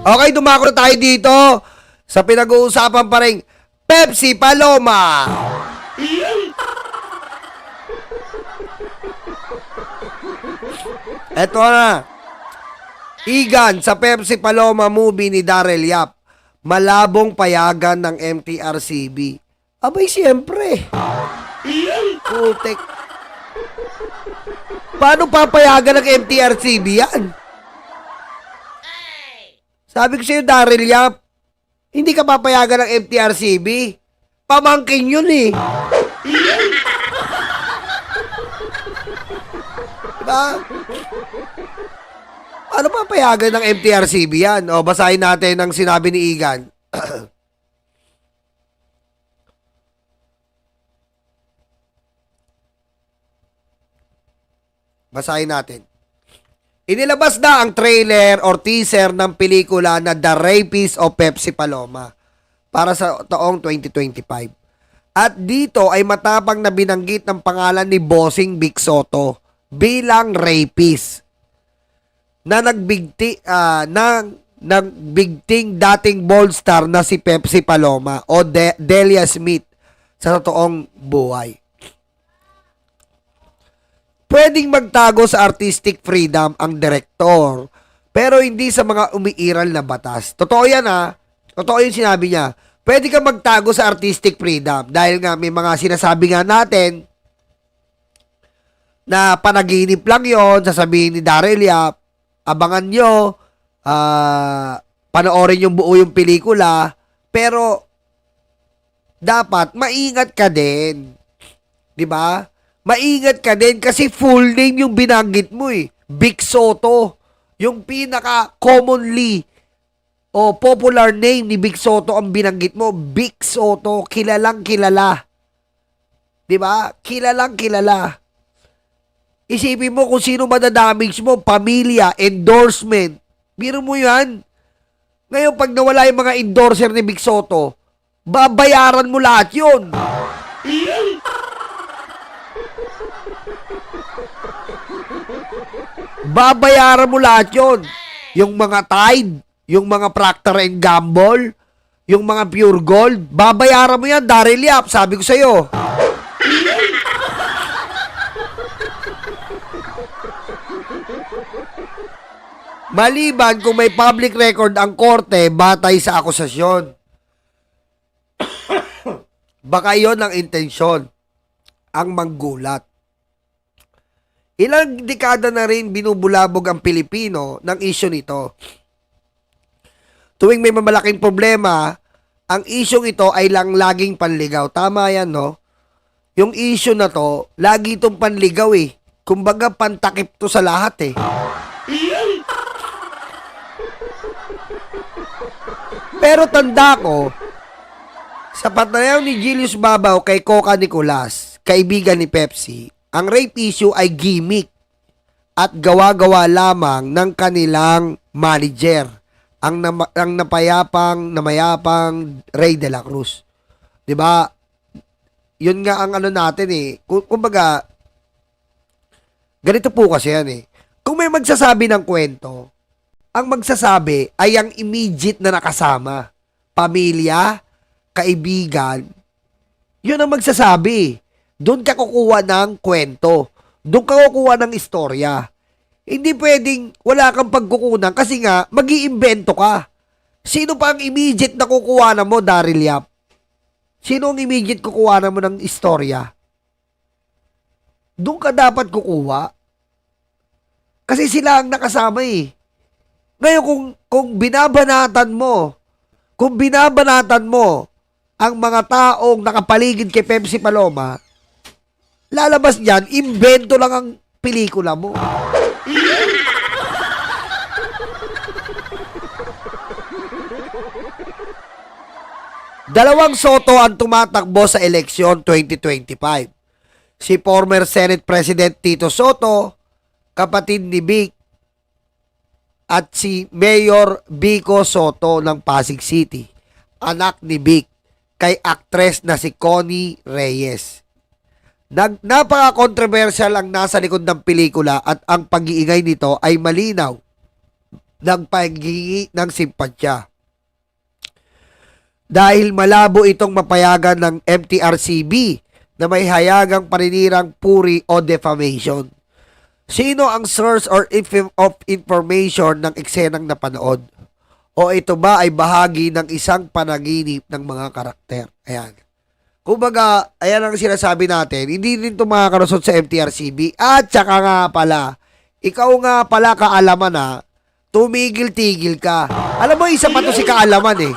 Okay, dumako na tayo dito sa pinag-uusapan pa rin Pepsi Paloma. Eto na. Igan sa Pepsi Paloma movie ni Daryl Yap. Malabong payagan ng MTRCB. Abay, siyempre. Putek. Paano papayagan ng MTRCB yan? Sabi ko sa'yo, Daryl Yap, hindi ka papayagan ng MTRCB. Pamangkin yun eh. Diba? Ano papayagan ng MTRCB yan? O, basahin natin ang sinabi ni Igan. Basahin natin. Inilabas na ang trailer or teaser ng pelikula na The Rapist of Pepsi Paloma para sa taong 2025. At dito ay matapang na binanggit ng pangalan ni Bossing Vic Soto bilang rapist na nagbigting dating bold star na si Pepsi Paloma o Delia Smith sa totoong buhay. Pwedeng magtago sa artistic freedom ang direktor, pero hindi sa mga umiiral na batas. Totoo yan ha. Totoo yung sinabi niya. Pwede ka magtago sa artistic freedom dahil nga may mga sinasabi nga natin na panaginip lang yon, sasabihin ni Daryl Yap, abangan nyo, panoorin yung buo yung pelikula, pero dapat maingat ka din. 'Di ba? Maingat ka din kasi full name yung binanggit mo eh. Vic Soto. Yung pinaka commonly o popular name ni Vic Soto ang binanggit mo. Vic Soto. Kilalang kilala. Diba? Kilalang kilala. Isipin mo kung sino madadamage mo. Pamilya, endorsement. Biro mo yan. Ngayon pag nawala yung mga endorser ni Vic Soto, babayaran mo lahat yun. Babayaran mo lahat yun. Yung mga Tide, yung mga Procter & Gamble, yung mga Pure Gold, babayaran mo yan, Daryl Yap, sabi ko sa'yo. Maliban kung may public record ang korte batay sa akusasyon. Baka yon ang intensyon, ang manggulat. Ilang dekada na rin binubulabog ang Pilipino ng isyu nito. Tuwing may mamalaking problema, ang isyong ito ay laging panligaw. Tama yan, no? Yung issue na to, lagi itong panligaw eh. Kumbaga, pantakip to sa lahat eh. Pero tanda ko, sa panayaw ni Julius Babaw kay Coca Nicolas, kaibigan ni Pepsi, ang rape issue ay gimmick at gawa-gawa lamang ng kanilang manager, ang namayapang Ray de la Cruz. 'Di ba? 'Yun nga ang ano natin eh. Kumbaga, ganito po kasi yan eh. Kung may magsasabi ng kwento, ang magsasabi ay ang immediate na nakasama. Pamilya, kaibigan, 'yun ang magsasabi. Doon ka kukuha ng kwento. Doon ka kukuha ng istorya. Hindi pwedeng wala kang pagkukunan kasi nga mag-iimbento ka. Sino pa ang immediate na kukuha na mo, Daryl Yap? Sino ang immediate kukuha na mo ng istorya? Doon ka dapat kukuha. Kasi sila ang nakasama eh. Ngayon kung binabanatan mo ang mga taong nakapaligid kay Pepsi Paloma, lalabas niyan, imbento lang ang pelikula mo. Dalawang Soto ang tumatakbo sa eleksyon 2025. Si former Senate President Tito Soto, kapatid ni Vic, at si Mayor Vico Soto ng Pasig City, anak ni Vic, kay actress na si Connie Reyes. Napaka-controversial ang nasa likod ng pelikula at ang pag-iingay nito ay malinaw ng paghingi ng simpatsya. Dahil malabo itong mapayagan ng MTRCB na may hayagang paninirang puri o defamation. Sino ang source or of information ng eksenang napanood? O ito ba ay bahagi ng isang panaginip ng mga karakter? Ayan. Kumbaga, ayan ang sinasabi natin, hindi rin ito makakarusot sa MTRCB. At saka nga pala, ikaw nga pala kaalaman na, tumigil-tigil ka. Alam mo, isa pa to si kaalaman eh.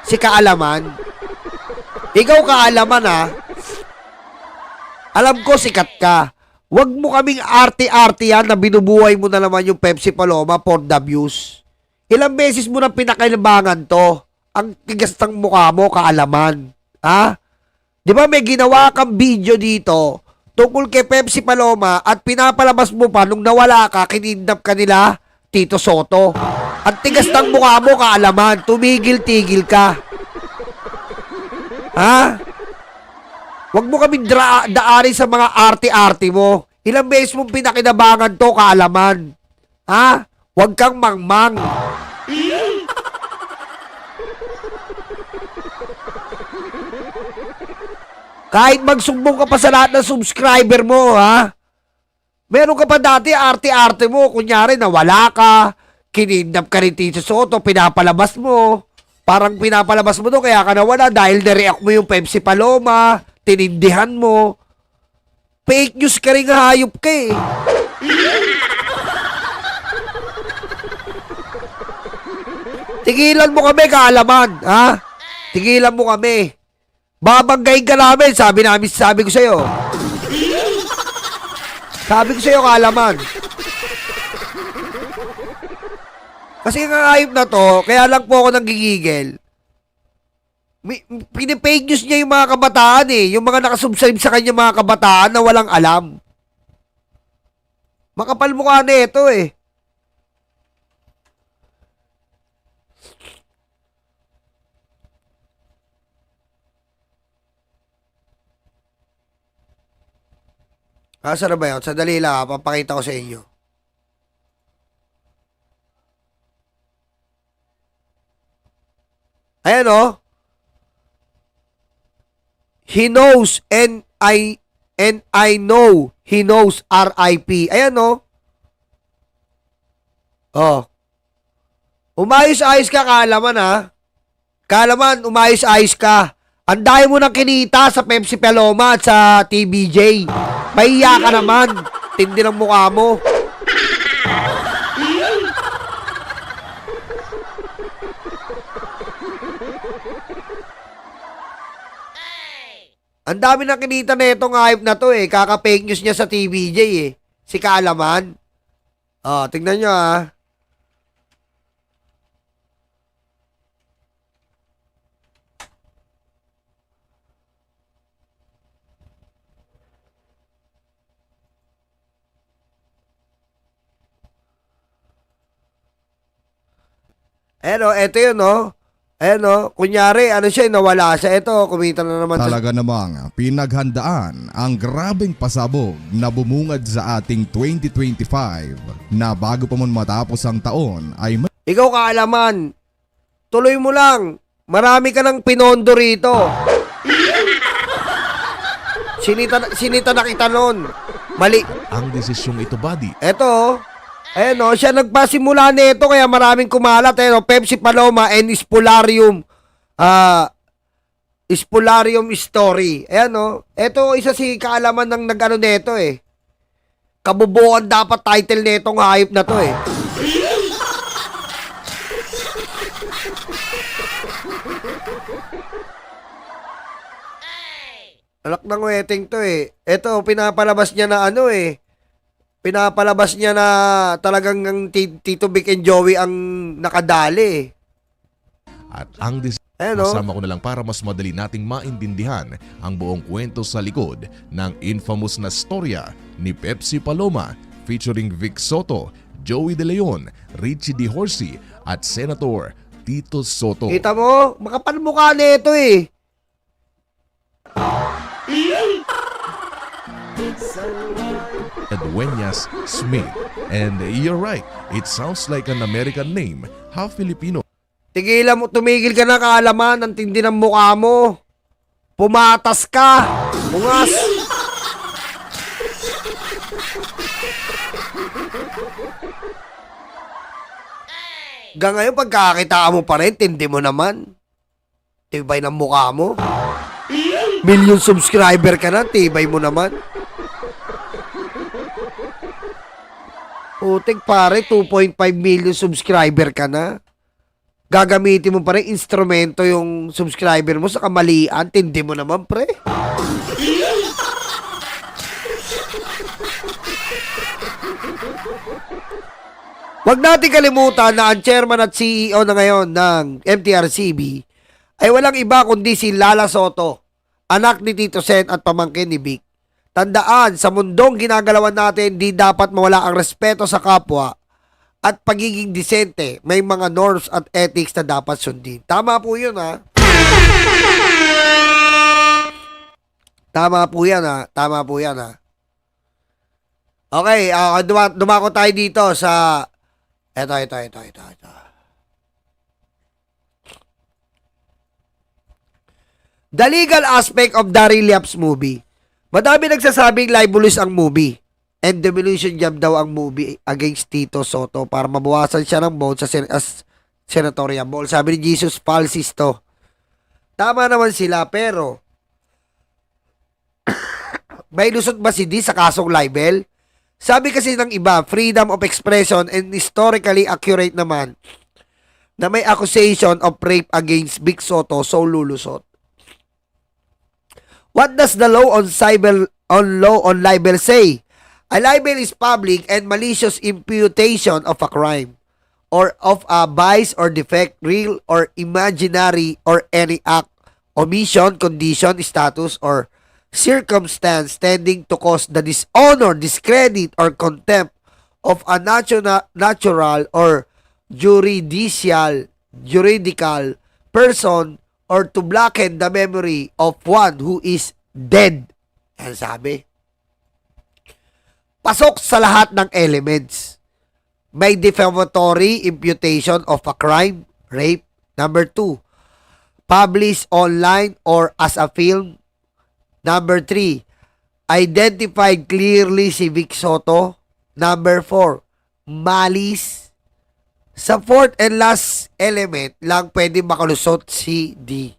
Si kaalaman. Ikaw kaalaman ha. Alam ko sikat ka. Huwag mo kaming arte-arte yan na binubuhay mo na naman yung Pepsi Paloma for the views. Ilang beses mo na pinakailabangan to. Ang tigas ng mukha mo, kaalaman. Ha? Di ba may ginawa kang video dito tungkol kay Pepsi Paloma at pinapalabas mo pa nung nawala ka, kinidnap ka nila, Tito Soto. Ang tigas ng mukha mo, kaalaman. Tumigil-tigil ka. Ha? Huwag mo kaming daari sa mga arte-arte mo. Ilang beses mong pinakinabangan to, kaalaman. Ha? Huwag kang mangmang. Kahit magsumbong ka pa sa lahat ng subscriber mo, ha? Meron ka pa dati, arte-arte mo. Kunyari, nawala ka. Kinidnap ka rin Tito Soto, pinapalabas mo. Parang pinapalabas mo to, kaya ka nawala dahil na-react mo yung Pepsi Paloma. Tinindihan mo. Fake news ka rin, hayop ka eh. Tigilan mo kami, kaalaman, ha? Tigilan mo kami. Babanggayin ka namin, sabi ko sa'yo. Sabi ko sa'yo, kaalaman. Kasi nga hayop na to, kaya lang po ako nanggigigil. Pinipake news niya yung mga kabataan eh. Yung mga nakasubscribe sa kanya mga kabataan na walang alam. Makapal mukha na ito eh. Asa na ba yun? Sandali lang, papakita ko sa inyo. Ayan o. He knows and I know he knows RIP. Ayan o. Oh. Umayos-ayos ka, kaalaman ha. Kaalaman, umayos-ayos ka. Ang dami mo nang kinita sa Pepsi Paloma at sa TBJ. Pahiya ka naman. Tindi ng mukha mo. Ang dami nang kinita na itong hype na to eh. Kaka-fake news niya sa TBJ eh. Si Kaalaman. Oh, tingnan nyo ah. Ayan o, eto yun o. Ayan o, kunyari, ano siya, nawala siya. Eto, kumita na naman. Talaga namang pinaghandaan ang grabeng pasabog na bumungad sa ating 2025 na bago pa man matapos ang taon ay Ikaw kaalaman, tuloy mo lang. Marami ka ng pinondo rito. Sinita na kita nun. Mali. Ang desisyong ito, buddy. Eto, ayan o, siya nagpasimula nito kaya maraming kumalat. Ayan o, Pepsi Paloma and Spolarium. Spolarium Story. Ayan o, eto isa si kaalaman ng nag-ano neto eh. Kabubuan dapat title netong hayop na to eh. Alak ng wedding to eh. Eto, pinapalabas niya na ano eh. Pinapalabas niya na talagang ang Tito Vic and Joey ang nakadali. At ang kasama ko na lang para mas madali nating maintindihan ang buong kwento sa likod ng infamous na storya ni Pepsi Paloma featuring Vic Soto, Joey De Leon, Richie D. Horsey at Senator Tito Soto. Kita mo? Makapal mukha na ito eh. Dueñas Smith. And you're right, it sounds like an American name, half Filipino. Tigilan mo, tumigil ka na kaalaman, ang tindi ng mukha mo. Pumatas ka. Bungas. Hanggang ngayon, pagkakakitaan mo pa rin, tindi mo naman. Tibay ng mukha mo. Million subscriber ka na, tibay mo naman. Putik pare, 2.5 million subscriber ka na. Gagamitin mo pa rin instrumento yung subscriber mo sa kamalian, tindi mo naman pre. Huwag natin kalimutan na ang chairman at CEO na ngayon ng MTRCB ay walang iba kundi si Lala Soto, anak ni Tito Sen at pamangkin ni Vic. Tandaan, sa mundong ginagalawan natin, di dapat mawala ang respeto sa kapwa at pagiging disente. May mga norms at ethics na dapat sundin. Tama po yun, ha? Tama po yan, ha? Tama po yan, ha? Okay, dumako tayo dito sa... Ito. The legal aspect of Daryl Yap's movie. Madami nagsasabing libelous ang movie and demolition job daw ang movie against Tito Soto para mabawasan siya ng vote sa senatorial ball. Sabi ni Jesus Falsis to. Tama naman sila pero may lusot ba si D sa kasong libel? Sabi kasi ng iba, freedom of expression and historically accurate naman na may accusation of rape against Vic Soto, so lulusot. What does the law on libel say? A libel is public and malicious imputation of a crime or of a vice or defect, real or imaginary, or any act, omission, condition, status, or circumstance tending to cause the dishonor, discredit, or contempt of a natural or juridical person or to blacken the memory of one who is dead. Yan sabi. Pasok sa lahat ng elements. May defamatory imputation of a crime, rape. Number 2, published online or as a film. Number 3, identified clearly si Vic Soto. Number 4, malice. Sa fourth and last element lang pwede makalusot si D.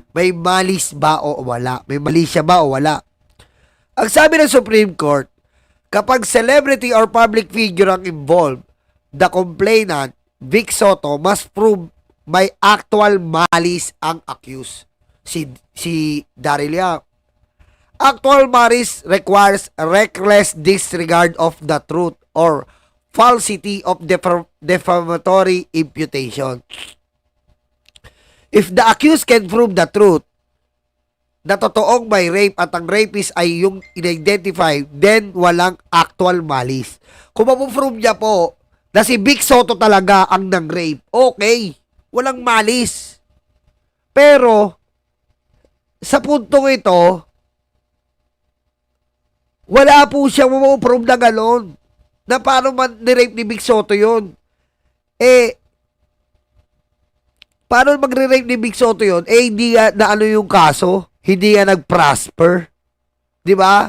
May malice ba o wala? May mali siya ba o wala? Ang sabi ng Supreme Court, kapag celebrity or public figure ang involved, the complainant, Vic Soto, must prove may actual malice ang accused. Si Daryl Yap. Actual malice requires reckless disregard of the truth or falsity of defamatory imputation. If the accused can prove the truth, na totoong may rape at ang rapist ay yung in-identify, then walang actual malice. Kung mapuprove niya po na si Vic Soto talaga ang nang-rape, okay, walang malice. Pero, sa puntong ito, wala po siyang mapuprove na gano'n. Na paano man ni-rape ni Vic Soto yun? Paano magre-rape ni Vic Soto yun? Hindi na ano yung kaso? Hindi nga nag-prosper? Di ba?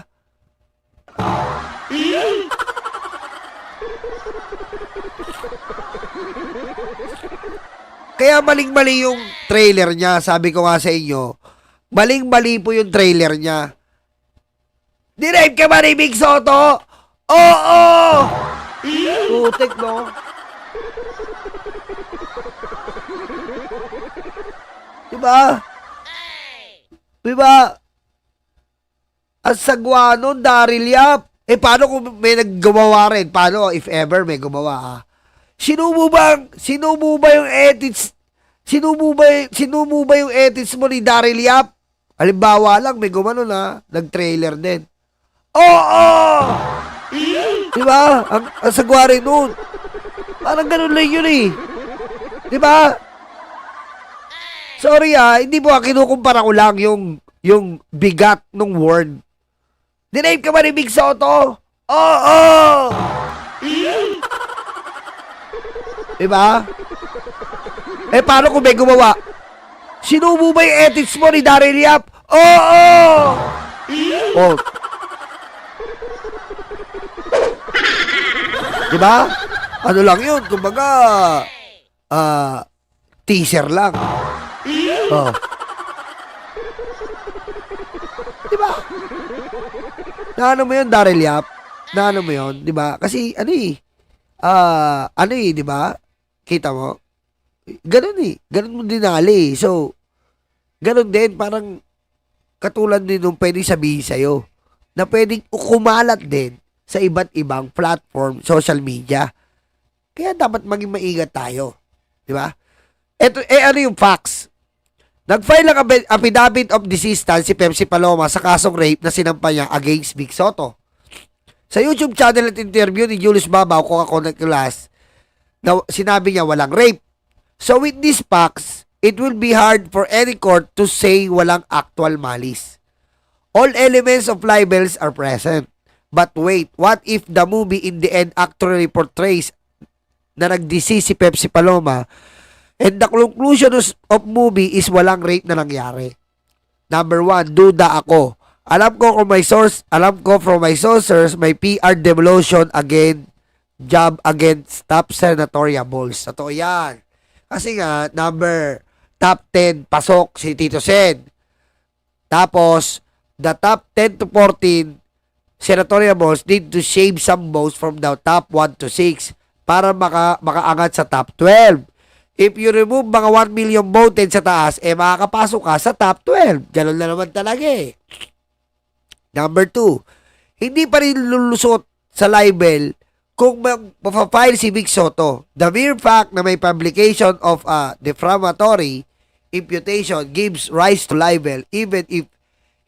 Kaya maling-mali yung trailer niya. Sabi ko nga sa inyo, maling-mali po yung trailer niya. Ni-rape ka ba ni Vic Soto? Oo! Putik, no? Diba? Diba? Ang sagwa nun, Daryl Yap. Paano kung may naggumawa rin? Paano if ever may gumawa, ha? Sinubo ba yung edits? Sinubo ba yung edits mo ni Daryl Yap? Halimbawa lang, may gumano na, nag-trailer din. Oo! Diba? Ang sagwa rin nun. Parang ganun lang yun eh. Diba? Sorry hindi po kinukumpara ko lang yung bigat ng word. Dinape ka ba ni Vic Soto? Oo! Diba? Eh, paano kung may gumawa? Sinubo ba yung ethics mo ni Daryl Yap? Oo! Oh. Diba? Ano lang yun? Kumbaga, teaser lang. Oh. Diba? Naano mo yun, Daryl Yap? Naano mo yun, diba? Kasi, diba? Kita mo? Ganun Ganun mo dinali. So, ganun din, parang katulad din nung pwedeng sabihin sa'yo na pwedeng kumalat din sa iba't ibang platform, social media. Kaya dapat maging maingat tayo. Di ba? Ano yung facts? Nag-file ang affidavit of desistance si Pepsi Paloma sa kasong rape na sinampa niya against Vic Soto. Sa YouTube channel at interview ni Julius Babaw, Coca-Cola Class, sinabi niya walang rape. So with these facts, it will be hard for any court to say walang actual malice. All elements of libels are present. But wait, what if the movie in the end actually portrays na nagdisi si Pepsi Paloma and the conclusion of movie is walang rape na nangyari? Number 1, duda ako. Alam ko from my sources, may PR demolition again, job against top senatorial balls. Totoo yan. Kasi nga, top 10, pasok si Tito Sen. Tapos, the top 10 to 14 senatorial balls need to shave some votes from the top 1 to 6 para makaangat sa top 12. If you remove mga 1 million voted sa taas, makakapasok ka sa top 12. Ganun na naman talaga eh. Number 2, hindi pa rin lulusot sa libel kung mapapile si Vic Soto. The mere fact na may publication of a defamatory imputation gives rise to libel even if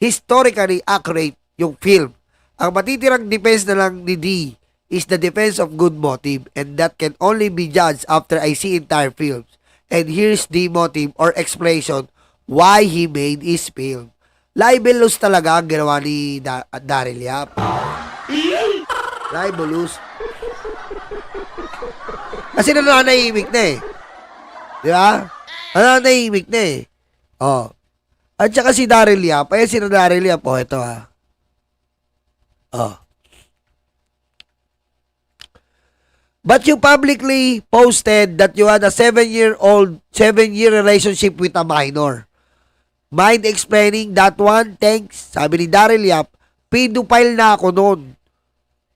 historically accurate yung film. Ang matitirang defense na lang ni D is the defense of good motive, and that can only be judged after I see entire films. And here's the motive or explanation why he made his film. Libelous talaga ang ginawa ni Daryl Yap. Libelous. Kasi nananahimik na eh. Di ba? Nananahimik na eh. Oh. At saka si Daryl Yap, si Daryl Yap, ito Oh. But you publicly posted that you had a 7-year relationship with a minor. Mind explaining that one? Thanks. Sabi ni Daryl Yap, pedophile na ako noon.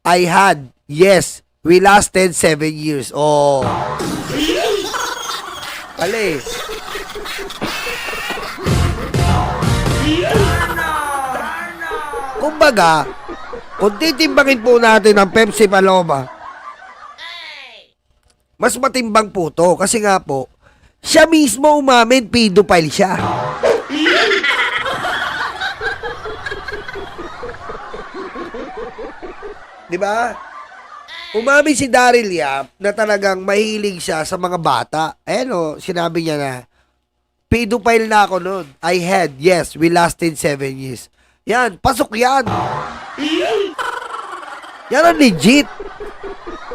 I had. Yes. We lasted 7 years. Oh. Pali. Kumbaga, kung titimbangin po natin ang Pepsi Paloma, mas matimbang po to. Kasi nga po, siya mismo umamin, pedophile siya. Diba? Umamin si Daryl Yap na talagang mahilig siya sa mga bata. Sinabi niya na, pedophile na ako noon. I had, yes, we lasted 7 years. Yan, pasok yan. Yan ang legit.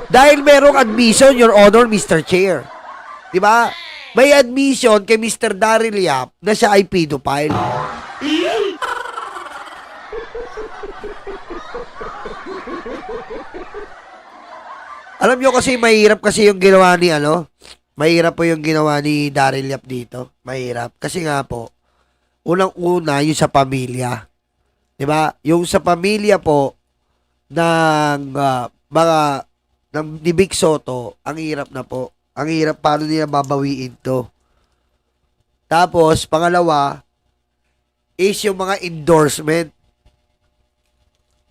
Dahil merong admission, Your Honor, Mr. Chair. Diba? May admission kay Mr. Daryl Yap na siya ay pedophile. Alam nyo kasi, mahirap kasi yung ginawa ni mahirap po yung ginawa ni Daryl Yap dito. Mahirap. Kasi nga po, unang-una, yung sa pamilya. Diba? Yung sa pamilya po, ng ni Vic Soto, ang hirap na po. Ang hirap paano nila babawiin to. Tapos, pangalawa, is yung mga endorsement.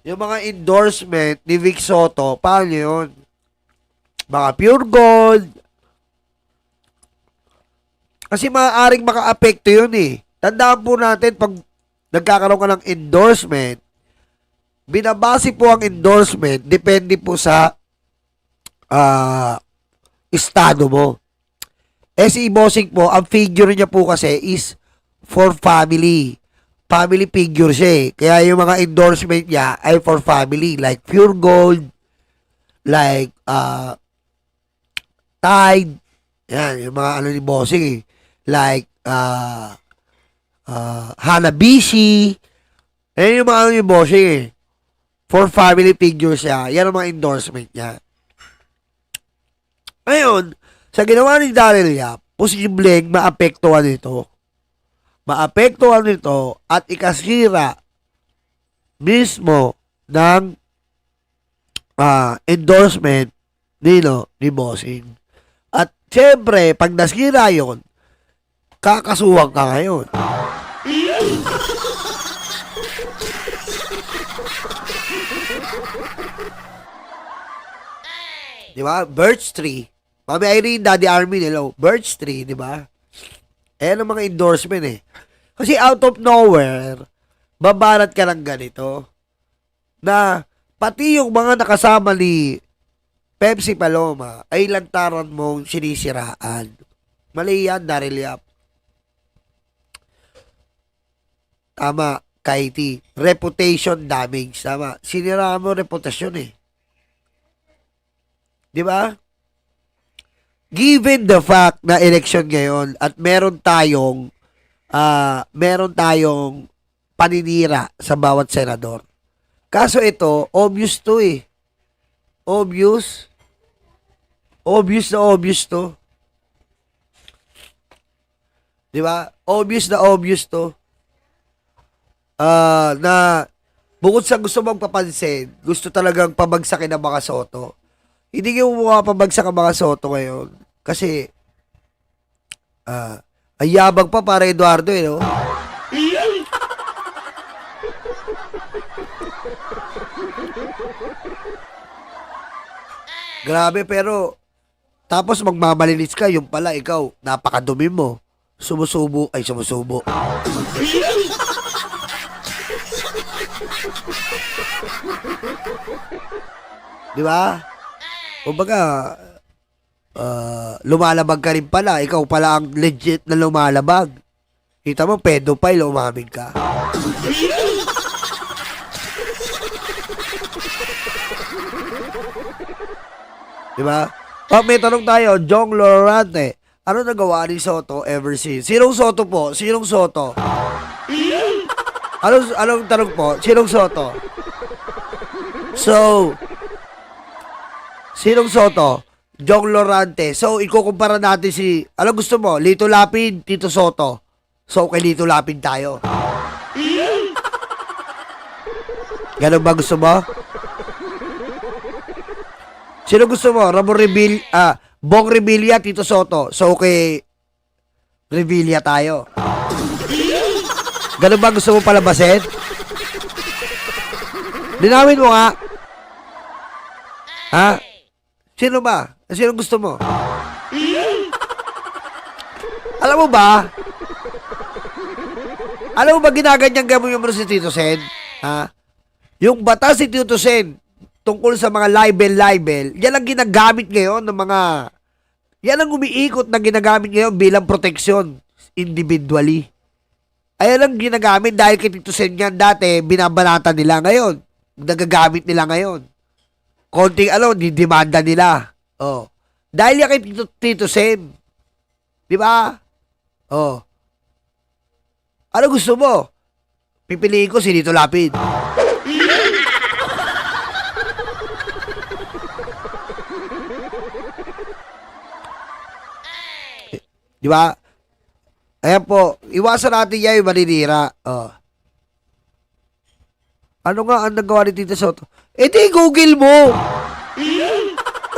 Yung mga endorsement ni Vic Soto, paano yun? Mga pure gold. Kasi maaaring maka-apekto yun eh. Tandaan po natin, pag nagkakaroon ka ng endorsement, binabase po ang endorsement, depende po sa estado mo. Si Bossing po, ang figure niya po kasi is for family. family figure siya eh. Kaya yung mga endorsement niya ay for family. Like Pure Gold, like Tide, yan, yung mga ano ni Bossing eh. Like Hanabishi, yan yung mga ano ni Bossing eh. For family figure siya. Yan ang mga endorsement niya. Ngayon, sa ginawa ni Daryl Yap, posibleng maapektuhan nito. Maapektuhan nito at ikasira mismo ng endorsement ni Bossing. At syempre, pag nasira yun, kakasuhan ka ngayon. Di ba? Birch Tree. Mami Irene, Daddy Armin, hello. Birch Tree, di ba? Ayan ang mga endorsement eh. Kasi out of nowhere, babarat ka lang ganito na pati yung mga nakasama ni Pepsi Paloma ay lantaran mong sinisiraan. Mali yan, Daryl Yap. Tama, Kaiti. Reputation damage. Tama. Siniraan mo reputasyon eh. Di ba? Given the fact na election ngayon at meron tayong paninira sa bawat senador. Kaso ito, obvious to eh. Obvious. Obvious na obvious to. Di ba? Obvious na obvious to. Na bukod sa gusto mong papansin, gusto talagang pabagsakin ang mga Soto. Hindi ko pabagsak ang mga Soto ngayon. Kasi, ang yabang pa para Eduardo eh, no? Grabe, pero tapos magmamalinis ka, yung pala ikaw, napakadumi mo. Sumusubo. Di ba? Kumbaga, lumalabag ka rin pala. Ikaw pala ang legit na lumalabag. Kita mo, pedophile, umamin ka. Di ba? May tanong tayo, Jong Lorante. Ano nagawa ni Soto ever since? Sinong Soto po? Sinong Soto? Anong tanong po? Sinong Soto? So, sinong Soto? Jong Lorante. So, ikukumpara natin si, ano gusto mo? Lito Lapid, Tito Soto. So, kay Lito Lapid tayo. Ganun ba gusto mo? Sino gusto mo? Bong Revilla, Tito Soto. So, kay Revilla tayo. Ganun ba gusto mo palabasin? Linawin mo nga. Ha? Sino ba? Sino gusto mo? Alam mo ba? Alam mo ba ginaganyan gawin mo si Tito Sen? Ha? Yung batas si Tito Sen tungkol sa mga libel, yan ang ginagamit ngayon ng mga, yan ang umiikot na ginagamit ngayon bilang proteksyon individually. Ayan ang ginagamit dahil kay Tito Sen yan dati, binabanatan nila ngayon. Nagagamit nila ngayon. Konting didemanda nila. Oh. Dahil yan kay Tito Sen. Di ba? Oh. Ano gusto mo? Pipiliin ko si Lito Lapid. Di ba? Ayan po, iwasan natin yan yung maninira. Oh. Ano nga ang nagawa ni Tito Soto? Eh di, Google mo!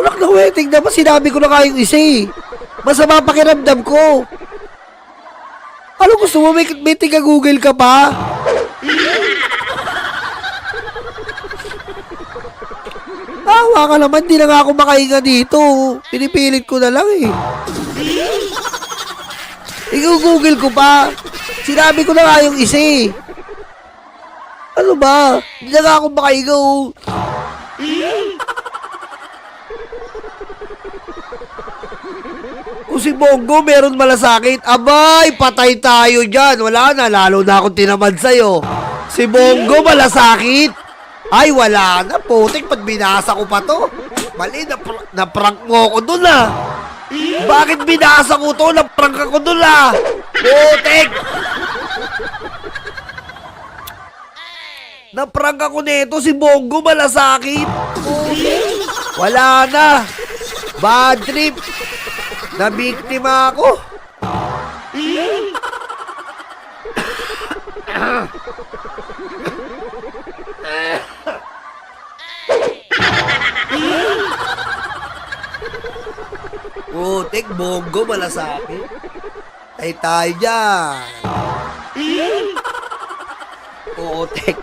Anak na wedding naman, sinabi ko na kayong isa eh. Masama pakiramdam ko. Ano gusto mo? May tiga-Google ka pa? Awa ka naman, di na nga ako makahinga dito. Pinipilit ko na lang eh. I-google ko pa. Sinabi ko na nga yung isa eh. Ano ba? Hindi na nga ako makahinga oh. Kung si Bongo meron malasakit, abay, patay tayo dyan. Wala na, lalo na akong tinamad sa'yo. Si Bongo malasakit. Ay, wala na, putik, ba't binasa ko pa to? Mali, na-prank mo ako dun ah. Bakit binasa ko to? Na-prank ako dun ah. Putik! Na-prank ako nito, si Bongo malasakit. Putik. Wala na. Bad trip. Nabiktima ako. Putik, Bongo, malasakit. Ay tayo dyan. Putik.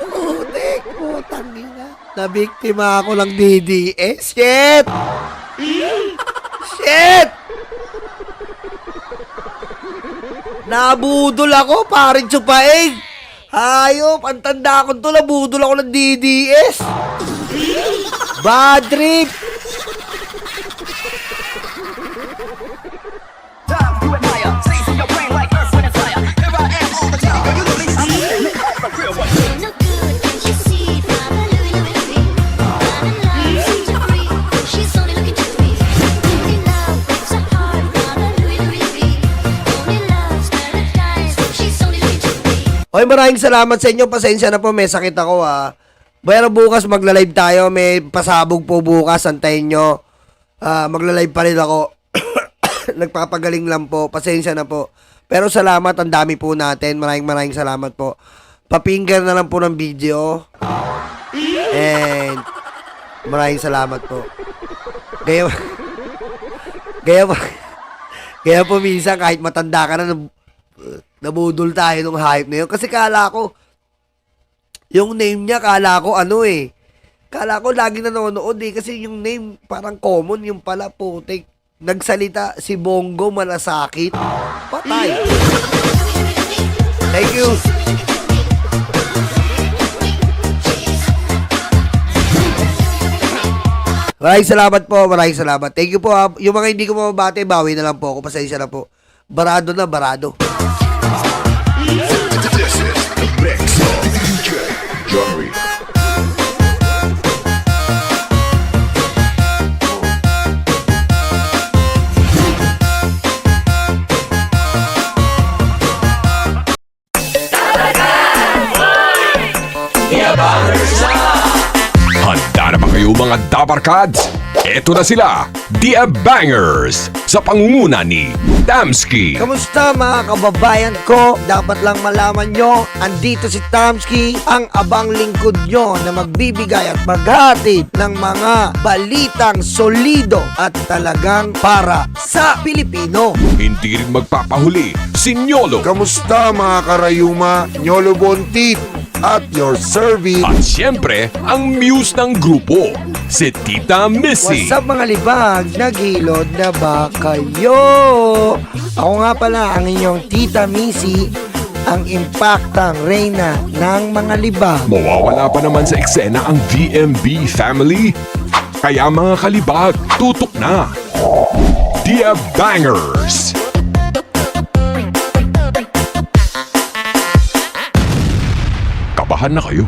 Putik, putang ina. Nabiktima ako ng DDS. Shit! Shit! Nabudol ako, paring tsupaig. Hayop, ang tanda ko to, nabudol ako ng DDS. Bad trip. Hoy, maraming salamat sa inyo. Pasensya na po, may sakit ako ah. Pero bukas magla-live tayo. May pasabog po bukas. Antayin nyo. Magla-live pa rin ako. Nagpapagaling lang po. Pasensya na po. Pero salamat. Ang dami po natin. Maraming salamat po. Papinger na lang po ng video. And maraming salamat po. Kaya po minsan kahit matanda ka na, nabudol tayo nung hype na yun. Kasi kala ko, yung name niya, kala ko kala ko lagi nanonood eh. Kasi yung name parang common, yung pala putik. Nagsalita si Bongo malasakit. Patay. Thank you. Maraming salamat po, maraming salamat. Thank you po ha. Yung mga hindi ko mababate, bawi na lang po ako. Pasensya na po. Barado na, barado. This is the mix of DJ Johnny. Handa na ba kayo mga Dabarkads? Eto na sila, The Bangers, sa pangunguna ni Tamski. Kamusta mga kababayan ko? Dapat lang malaman nyo, andito si Tamski, ang abang lingkod nyo na magbibigay at maghatid ng mga balitang solido at talagang para sa Pilipino. Hindi rin magpapahuli si Nyolo. Kamusta mga karayuma, Nyolo Bontit at your service. At siyempre, ang muse ng grupo, si Tita Missy. What's up mga libag? Naghilod na ba kayo? Ako nga pala ang inyong Tita Missy, ang impaktang reyna ng mga libag. Mawawala pa naman sa eksena ang VMB family. Kaya mga kalibag, tutok na. The Bangers. Kabahan na kayo.